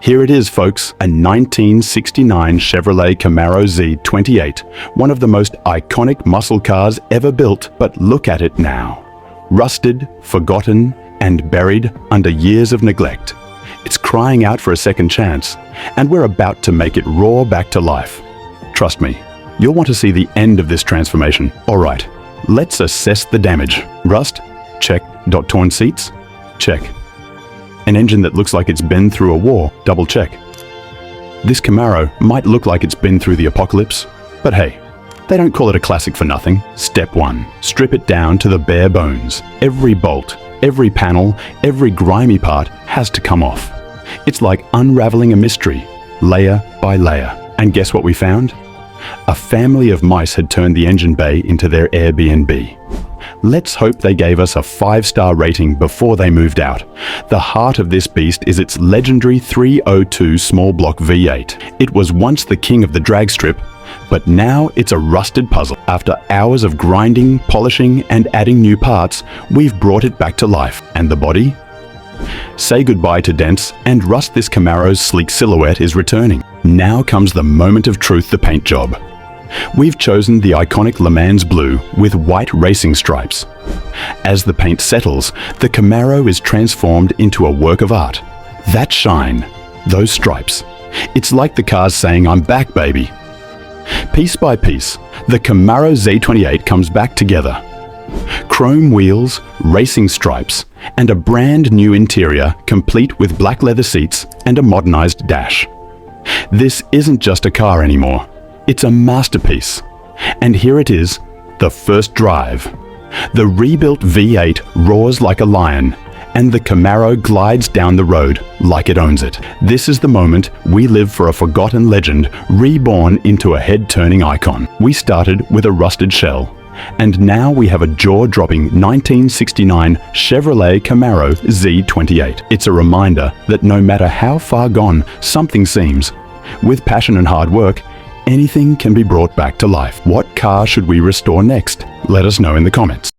Here it is, folks, a 1969 Chevrolet Camaro Z28, one of the most iconic muscle cars ever built, but look at it now. Rusted, forgotten, and buried under years of neglect. It's crying out for a second chance, and we're about to make it roar back to life. Trust me, you'll want to see the end of this transformation. All right, let's assess the damage. Rust? Check. Torn seats? Check. An engine that looks like it's been through a war? Double check. This Camaro might look like it's been through the apocalypse, but hey, they don't call it a classic for nothing. Step 1. Strip it down to the bare bones. Every bolt, every panel, every grimy part has to come off. It's like unraveling a mystery, layer by layer. And guess what we found? A family of mice had turned the engine bay into their Airbnb. Let's hope they gave us a 5-star rating before they moved out. The heart of this beast is its legendary 302 small block V8. It was once the king of the drag strip, but now it's a rusted puzzle. After hours of grinding, polishing, and adding new parts, we've brought it back to life. And the body? Say goodbye to dents and rust. This Camaro's sleek silhouette is returning. Now comes the moment of truth, the paint job. We've chosen the iconic LeMans blue with white racing stripes. As the paint settles, the Camaro is transformed into a work of art. That shine, those stripes, it's like the car's saying, "I'm back, baby." Piece by piece, the Camaro Z28 comes back together. Chrome wheels, racing stripes, and a brand new interior complete with black leather seats and a modernized dash. This isn't just a car anymore. It's a masterpiece. And here it is, the first drive. The rebuilt V8 roars like a lion, and the Camaro glides down the road like it owns it. This is the moment we live for, a forgotten legend reborn into a head-turning icon. We started with a rusted shell, and now we have a jaw-dropping 1969 Chevrolet Camaro Z28. It's a reminder that no matter how far gone something seems, with passion and hard work, anything can be brought back to life. What car should we restore next? Let us know in the comments.